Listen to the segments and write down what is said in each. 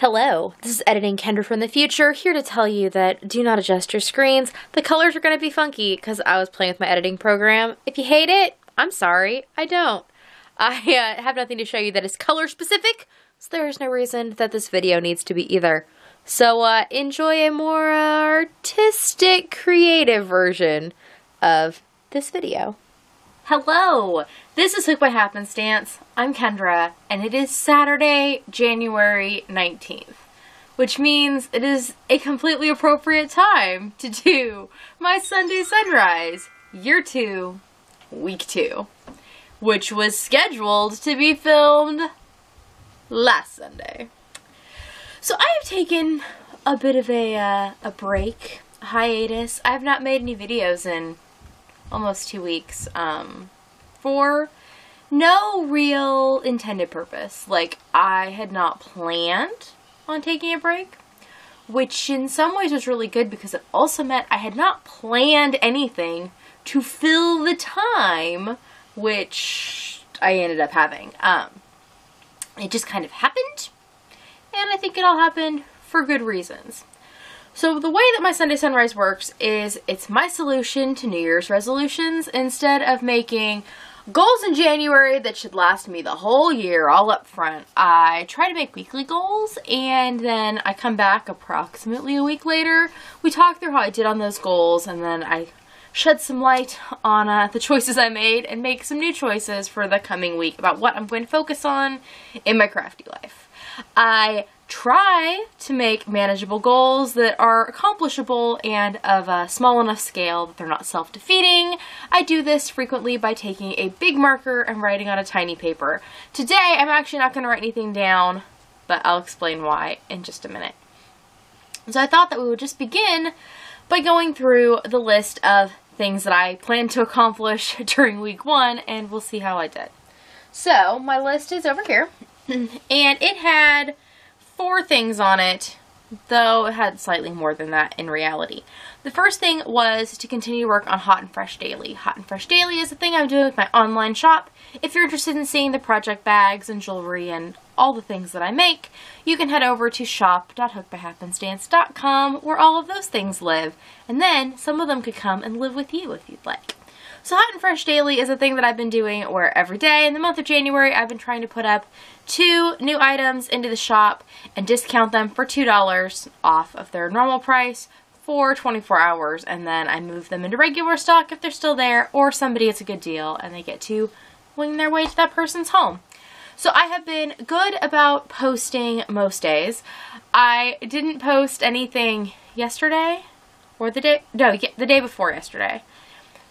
Hello, this is Editing Kendra from the future, here to tell you that do not adjust your screens. The colors are going to be funky because I was playing with my editing program. If you hate it, I'm sorry, I don't. I have nothing to show you that is color specific, so there is no reason that this video needs to be either. So enjoy a more artistic, creative version of this video. Hello, this is Hooked by Happenstance. I'm Kendra, and it is Saturday, January 19th, which means it is a completely appropriate time to do my Sunday Sunrise, Year 2, Week 2, which was scheduled to be filmed last Sunday. So I have taken a bit of a break, a hiatus. I have not made any videos in almost 2 weeks, for no real intended purpose. Like, I had not planned on taking a break, which in some ways was really good because it also meant I had not planned anything to fill the time, which I ended up having. It just kind of happened, and I think it all happened for good reasons. So the way that my Sunday Sunrise works is it's my solution to New Year's resolutions. Instead of making goals in January that should last me the whole year all up front, I try to make weekly goals, and then I come back approximately a week later. We talk through how I did on those goals, and then I shed some light on the choices I made and make some new choices for the coming week about what I'm going to focus on in my crafty life. I try to make manageable goals that are accomplishable and of a small enough scale that they're not self-defeating. I do this frequently by taking a big marker and writing on a tiny paper. Today, I'm actually not going to write anything down, but I'll explain why in just a minute. So I thought that we would just begin by going through the list of things that I plan to accomplish during week 1, and we'll see how I did. So, my list is over here, and it had 4 things on it, though it had slightly more than that in reality. The first thing was to continue work on Hot and Fresh Daily. Hot and Fresh Daily is a thing I'm doing with my online shop. If you're interested in seeing the project bags and jewelry and all the things that I make, you can head over to shop.hookedbyhappenstance.com, where all of those things live, and then some of them could come and live with you if you'd like. So Hot and Fresh Daily is a thing that I've been doing where every day in the month of January I've been trying to put up 2 new items into the shop and discount them for $2 off of their normal price for 24 hours, and then I move them into regular stock if they're still there, or somebody gets a good deal and they get to wing their way to that person's home. So I have been good about posting most days. I didn't post anything yesterday, or the day before yesterday.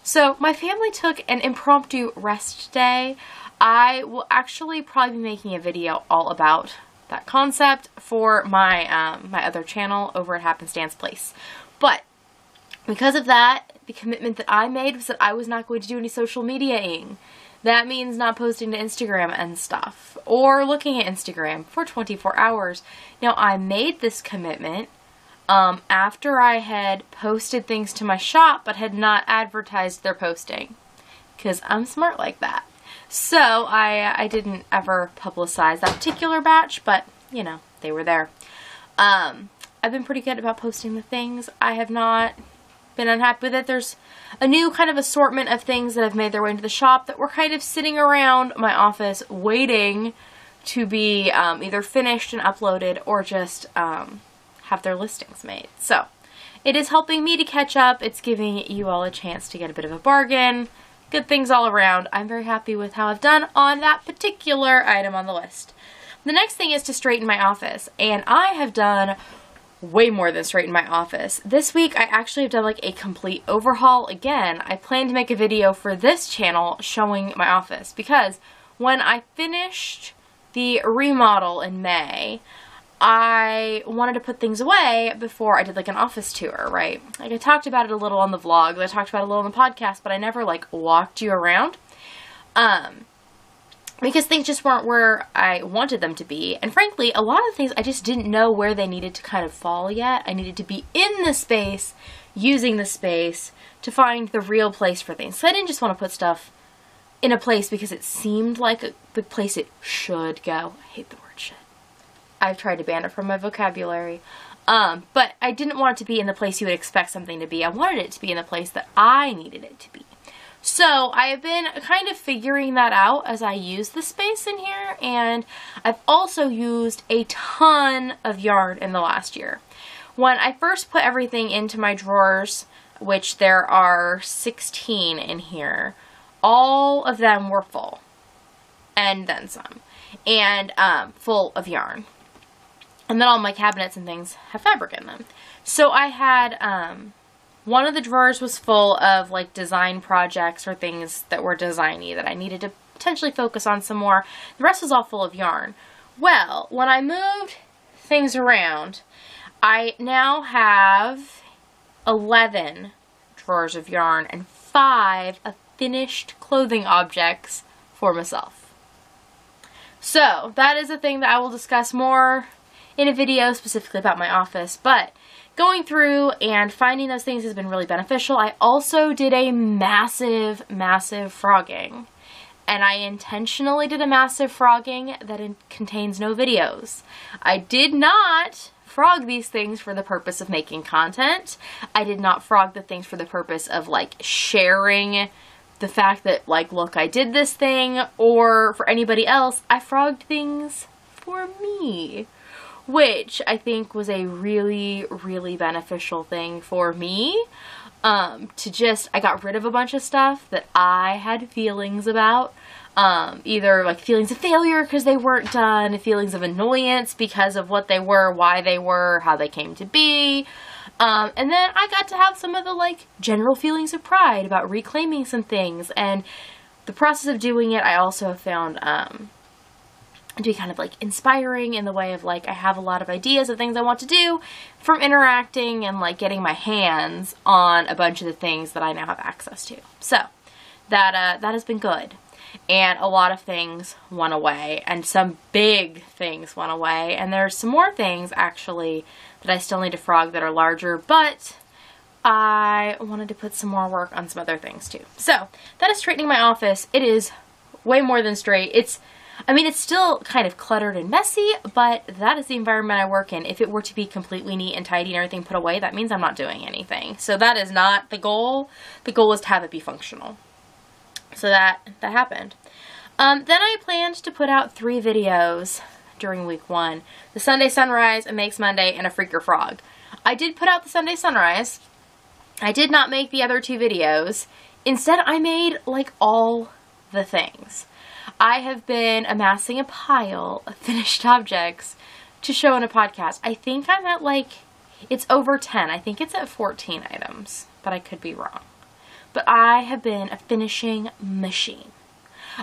So my family took an impromptu rest day. I will actually probably be making a video all about that concept for my my other channel over at Happenstance Place. But because of that, the commitment that I made was that I was not going to do any social media-ing. That means not posting to Instagram and stuff, or looking at Instagram for 24 hours. Now, I made this commitment after I had posted things to my shop, but had not advertised their posting, because I'm smart like that. So I didn't ever publicize that particular batch, but you know, they were there. I've been pretty good about posting the things. I have not been unhappy with it. There's a new kind of assortment of things that have made their way into the shop that were kind of sitting around my office waiting to be either finished and uploaded, or just have their listings made. So it is helping me to catch up. It's giving you all a chance to get a bit of a bargain. Good things all around. I'm very happy with how I've done on that particular item on the list. The next thing is to straighten my office, and I have done way more than straighten my office. This week I actually have done like a complete overhaul again. I plan to make a video for this channel showing my office, because when I finished the remodel in May, I wanted to put things away before I did like an office tour, right? Like I talked about it a little on the vlog, I talked about it a little on the podcast, but I never like walked you around. Because things just weren't where I wanted them to be. And frankly, a lot of things I just didn't know where they needed to kind of fall yet. I needed to be in the space, using the space, to find the real place for things. So I didn't just want to put stuff in a place because it seemed like the place it should go. I hate the word should. I've tried to ban it from my vocabulary. But I didn't want it to be in the place you would expect something to be. I wanted it to be in the place that I needed it to be. So I have been kind of figuring that out as I use the space in here, and I've also used a ton of yarn in the last year. When I first put everything into my drawers, which there are 16 in here, all of them were full, and then some, and full of yarn. And then all my cabinets and things have fabric in them. So I had, one of the drawers was full of like design projects or things that were designy that I needed to potentially focus on some more. The rest was all full of yarn. Well, when I moved things around, I now have 11 drawers of yarn and 5 of finished clothing objects for myself. So that is a thing that I will discuss more in a video specifically about my office, but going through and finding those things has been really beneficial. I also did a massive frogging, and I intentionally did a massive frogging that contains no videos. I did not frog these things for the purpose of making content. I did not frog the things for the purpose of like sharing the fact that like, look, I did this thing, or for anybody else. I frogged things for me, which I think was a really beneficial thing for me. I got rid of a bunch of stuff that I had feelings about. Either like feelings of failure because they weren't done, feelings of annoyance because of what they were, why they were, how they came to be. And then I got to have some of the like general feelings of pride about reclaiming some things. And the process of doing it, I also found, to be kind of like inspiring in the way of like I have a lot of ideas of things I want to do from interacting and like getting my hands on a bunch of the things that I now have access to. So that has been good. And a lot of things went away, and some big things went away, and there's some more things actually that I still need to frog that are larger, but I wanted to put some more work on some other things too. So that is straightening my office. It is way more than straight. It's still kind of cluttered and messy, but that is the environment I work in. If it were to be completely neat and tidy and everything put away, that means I'm not doing anything. So that is not the goal. The goal is to have it be functional. So that happened. Then I planned to put out 3 videos during week 1. The Sunday Sunrise, a Makes Monday, and a Freaker Frog. I did put out the Sunday Sunrise. I did not make the other 2 videos. Instead, I made like all the things. I have been amassing a pile of finished objects to show in a podcast. I think I'm at like, it's over 10. I think it's at 14 items, but I could be wrong. But I have been a finishing machine.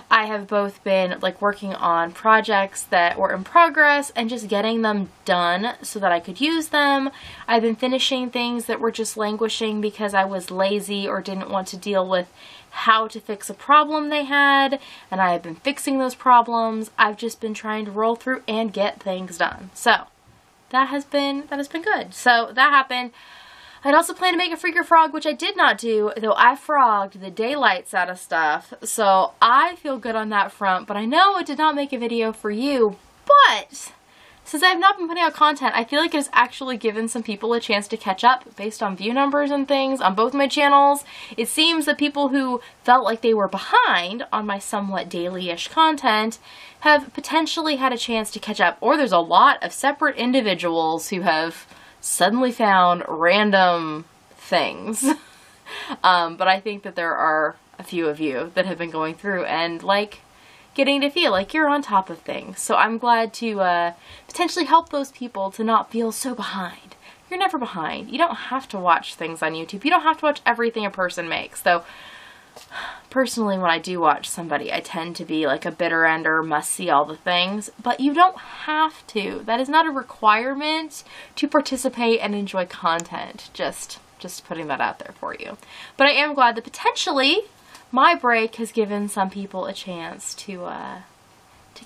I have both been like working on projects that were in progress and just getting them done so that I could use them. I've been finishing things that were just languishing because I was lazy or didn't want to deal with how to fix a problem they had, and I have been fixing those problems. I've just been trying to roll through and get things done. So that has been good. So that happened. I'd also planned to make a Freaker Frog, which I did not do, though I frogged the daylights out of stuff, so I feel good on that front. But I know it did not make a video for you, but since I have not been putting out content, I feel like it has actually given some people a chance to catch up based on view numbers and things on both my channels. It seems that people who felt like they were behind on my somewhat daily-ish content have potentially had a chance to catch up, or there's a lot of separate individuals who have suddenly found random things. But I think that there are a few of you that have been going through and like getting to feel like you're on top of things. So I'm glad to potentially help those people to not feel so behind. You're never behind. You don't have to watch things on YouTube. You don't have to watch everything a person makes. Though personally, when I do watch somebody, I tend to be like a bitter ender, must see all the things, but you don't have to. That is not a requirement to participate and enjoy content. Just putting that out there for you. But I am glad that potentially my break has given some people a chance to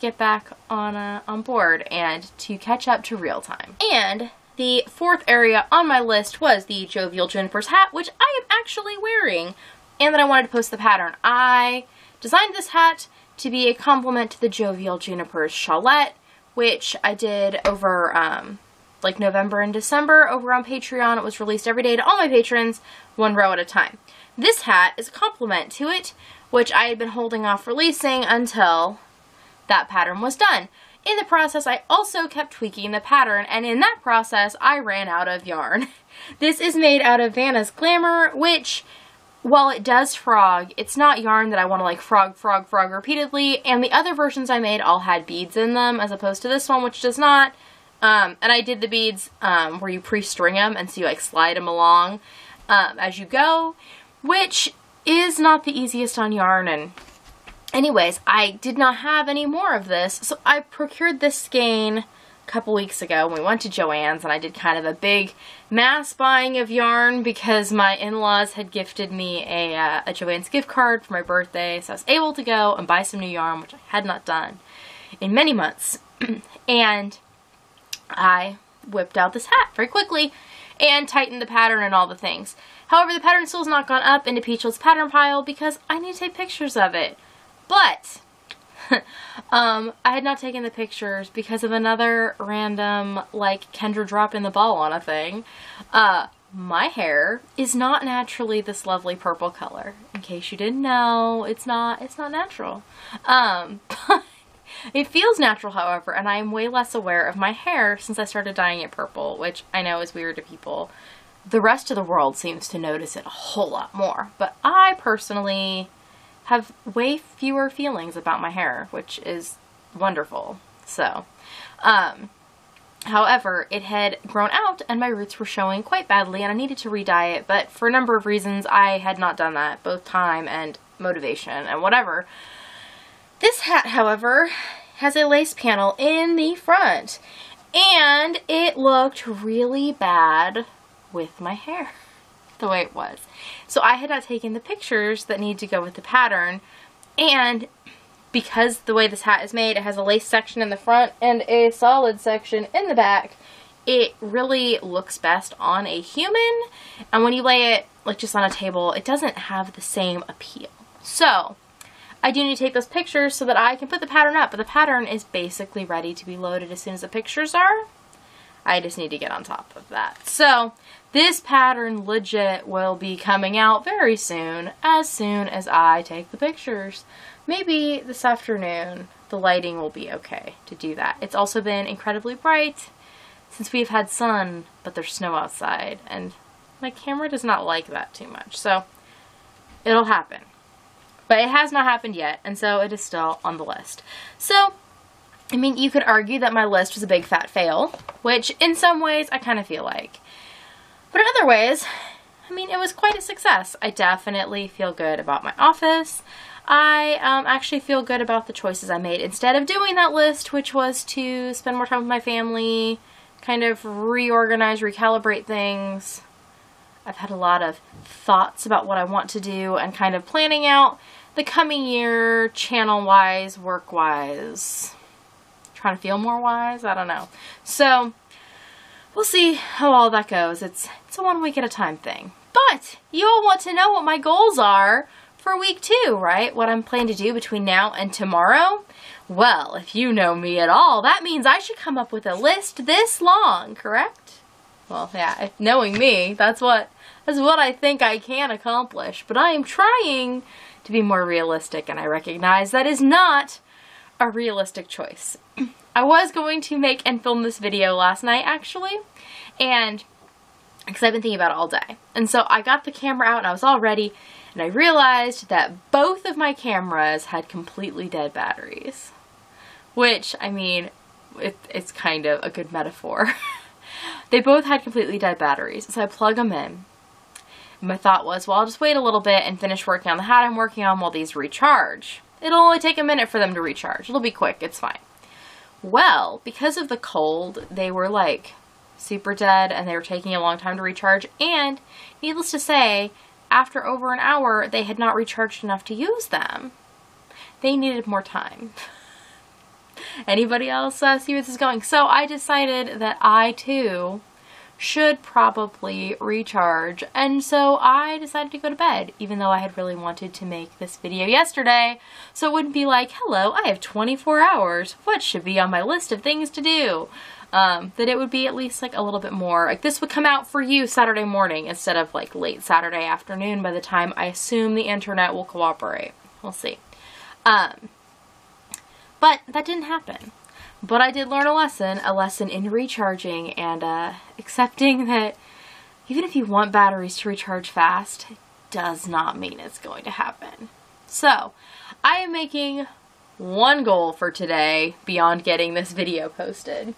get back on board and to catch up to real time. And the 4th area on my list was the Jovial Juniper's hat, which I am actually wearing, and then I wanted to post the pattern. I designed this hat to be a complement to the Jovial Juniper's shawlette, which I did over like November and December over on Patreon. It was released every day to all my patrons, one row at a time. This hat is a complement to it, which I had been holding off releasing until that pattern was done. In the process, I also kept tweaking the pattern, and in that process, I ran out of yarn. This is made out of Vanna's Glamour, which, while it does frog, it's not yarn that I want to like frog repeatedly, and the other versions I made all had beads in them, as opposed to this one, which does not. And I did the beads where you pre-string them, and so you like slide them along as you go, which is not the easiest on yarn. And anyways, I did not have any more of this, so I procured this skein a couple weeks ago when we went to Joann's, and I did kind of a big mass buying of yarn because my in-laws had gifted me a Joann's gift card for my birthday, so I was able to go and buy some new yarn, which I had not done in many months. And I whipped out this hat very quickly and tightened the pattern and all the things. However, the pattern still has not gone up into Peachlet's pattern pile because I need to take pictures of it. But I had not taken the pictures because of another random, like, Kendra dropping the ball on a thing. My hair is not naturally this lovely purple color. In case you didn't know, it's not natural. It feels natural, however, and I am way less aware of my hair since I started dyeing it purple, which I know is weird to people. The rest of the world seems to notice it a whole lot more, but I personally have way fewer feelings about my hair, which is wonderful. So, however, it had grown out and my roots were showing quite badly and I needed to re-dye it, but for a number of reasons I had not done that, both time and motivation and whatever. This hat, however, has a lace panel in the front, and it looked really bad with my hair, the way it was. So I had not taken the pictures that need to go with the pattern, and because the way this hat is made, it has a lace section in the front and a solid section in the back, it really looks best on a human, and when you lay it like just on a table, it doesn't have the same appeal. So I do need to take those pictures so that I can put the pattern up, but the pattern is basically ready to be loaded as soon as the pictures are. I just need to get on top of that. So this pattern legit will be coming out very soon as I take the pictures. Maybe this afternoon. The lighting will be okay to do that. It's also been incredibly bright since we've had sun, but there's snow outside, and my camera does not like that too much. So it'll happen. But it has not happened yet, and so it is still on the list. So, I mean, you could argue that my list was a big fat fail, which in some ways I kind of feel like. But in other ways, I mean, it was quite a success. I definitely feel good about my office. I actually feel good about the choices I made instead of doing that list, which was to spend more time with my family, kind of reorganize, recalibrate things. I've had a lot of thoughts about what I want to do and kind of planning out the coming year, channel-wise, work-wise. Trying to feel more wise? I don't know. So, we'll see how all that goes. It's a 1 week at a time thing. But, you all want to know what my goals are for week 2, right? What I'm planning to do between now and tomorrow? Well, if you know me at all, that means I should come up with a list this long, correct? Well, yeah, knowing me, that's what I think I can accomplish. But I am trying to be more realistic, and I recognize that is not a realistic choice. I was going to make and film this video last night, actually, and because I've been thinking about it all day. And so I got the camera out and I was all ready, and I realized that both of my cameras had completely dead batteries. Which, I mean, it's kind of a good metaphor. They both had completely dead batteries, so I plug them in. And my thought was, well, I'll just wait a little bit and finish working on the hat I'm working on while these recharge. It'll only take a minute for them to recharge. It'll be quick, it's fine. Well, because of the cold, they were like super dead and they were taking a long time to recharge, and needless to say, after over an hour, they had not recharged enough to use them. They needed more time. Anybody else see where this is going? So I decided that I too should probably recharge. And so I decided to go to bed, even though I had really wanted to make this video yesterday. So it wouldn't be like, hello, I have 24 hours. What should be on my list of things to do? That it would be at least like a little bit more, like this would come out for you Saturday morning instead of like late Saturday afternoon by the time I assume the internet will cooperate. We'll see. But that didn't happen. But I did learn a lesson in recharging and accepting that even if you want batteries to recharge fast, it does not mean it's going to happen. So, I am making one goal for today beyond getting this video posted.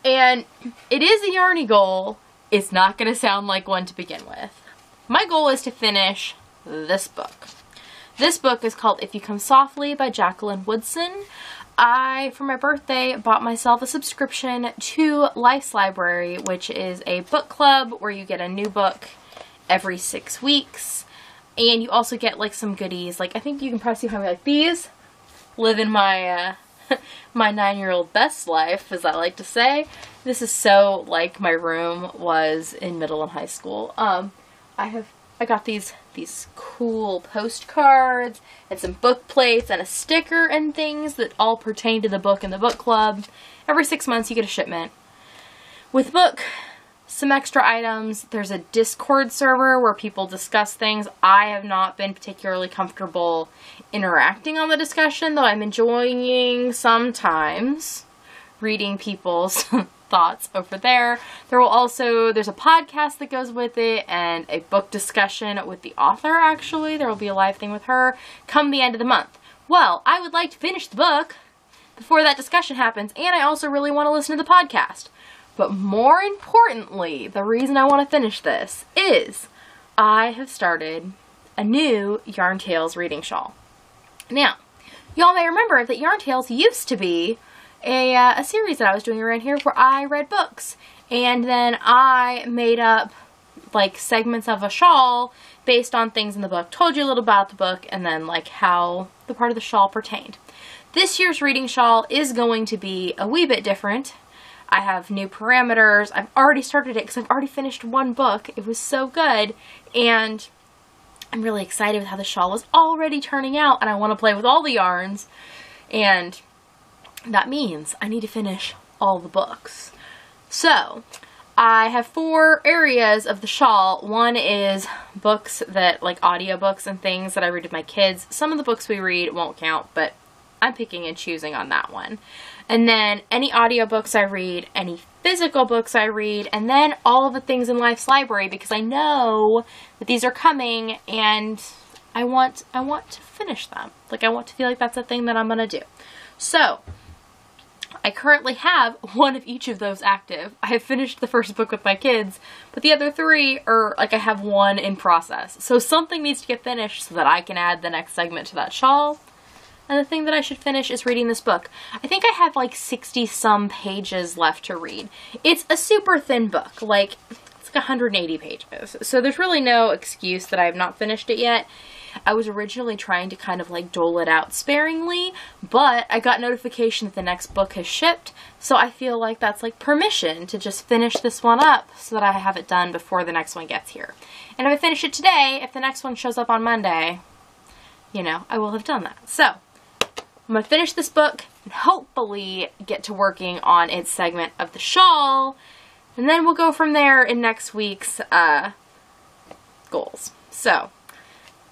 And it is a yarny goal. It's not going to sound like one to begin with. My goal is to finish this book. This book is called If You Come Softly by Jacqueline Woodson. I, for my birthday, bought myself a subscription to Life's Library, which is a book club where you get a new book every 6 weeks. And you also get like some goodies. Like I think you can probably see how I like these. Living my my 9-year-old best life, as I like to say. This is so like my room was in middle and high school. I got these cool postcards and some book plates and a sticker and things that all pertain to the book and the book club. Every 6 months you get a shipment. With book, some extra items. There's a Discord server where people discuss things. I have not been particularly comfortable interacting on the discussion, though I'm enjoying sometimes reading people's thoughts over there. There's a podcast that goes with it and a book discussion with the author, actually. There will be a live thing with her come the end of the month. Well, I would like to finish the book before that discussion happens, and I also really want to listen to the podcast. But more importantly, the reason I want to finish this is I have started a new Yarn Tales reading shawl. Now, y'all may remember that Yarn Tales used to be a series that I was doing around here where I read books. And then I made up like segments of a shawl based on things in the book, told you a little about the book, and then like how the part of the shawl pertained. This year's reading shawl is going to be a wee bit different. I have new parameters. I've already started it because I've already finished one book. It was so good, and I'm really excited with how the shawl is already turning out, and I want to play with all the yarns, and that means I need to finish all the books. So, I have 4 areas of the shawl. One is books that, like audiobooks and things that I read with my kids. Some of the books we read won't count, but I'm picking and choosing on that one. And then any audiobooks I read, any physical books I read, and then all of the things in Life's Library, because I know that these are coming and I want to finish them. Like I want to feel like that's a thing that I'm going to do. So, I currently have one of each of those active. I have finished the first book with my kids, but the other 3 are, like, I have one in process. So something needs to get finished so that I can add the next segment to that shawl. And the thing that I should finish is reading this book. I think I have like 60-some pages left to read. It's a super thin book, like it's like 180 pages. So there's really no excuse that I have not finished it yet. I was originally trying to kind of like dole it out sparingly, but I got notification that the next book has shipped, so I feel like that's like permission to just finish this one up so that I have it done before the next one gets here. And if I finish it today, if the next one shows up on Monday, you know, I will have done that. So, I'm going to finish this book and hopefully get to working on its segment of the shawl, and then we'll go from there in next week's goals. So,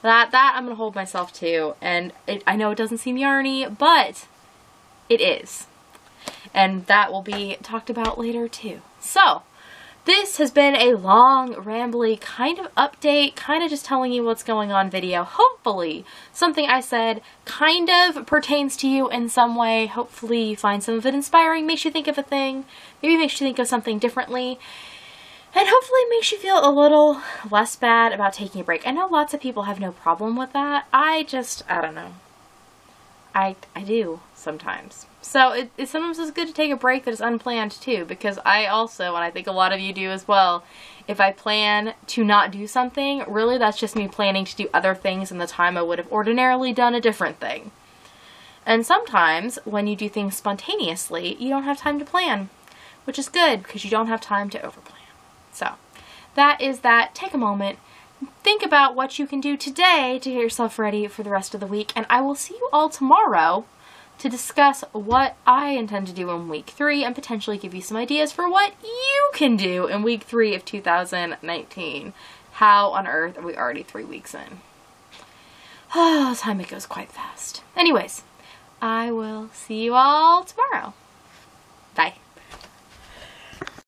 that I'm going to hold myself to, and I know it doesn't seem yarny, but it is. And that will be talked about later too. So, this has been a long, rambly kind of update, kind of just telling you what's going on video. Hopefully, something I said kind of pertains to you in some way. Hopefully, you find some of it inspiring, makes you think of a thing, maybe makes you think of something differently, and hopefully makes you feel a little less bad about taking a break. I know lots of people have no problem with that. I don't know. I do sometimes. So it sometimes is good to take a break that is unplanned too, because I also, and I think a lot of you do as well, if I plan to not do something, really that's just me planning to do other things in the time I would have ordinarily done a different thing. And sometimes when you do things spontaneously, you don't have time to plan, which is good because you don't have time to overplan. So that is that. Take a moment. Think about what you can do today to get yourself ready for the rest of the week. And I will see you all tomorrow to discuss what I intend to do in week 3 and potentially give you some ideas for what you can do in week 3 of 2019. How on earth are we already 3 weeks in? Oh, time it goes quite fast. Anyways, I will see you all tomorrow. Bye.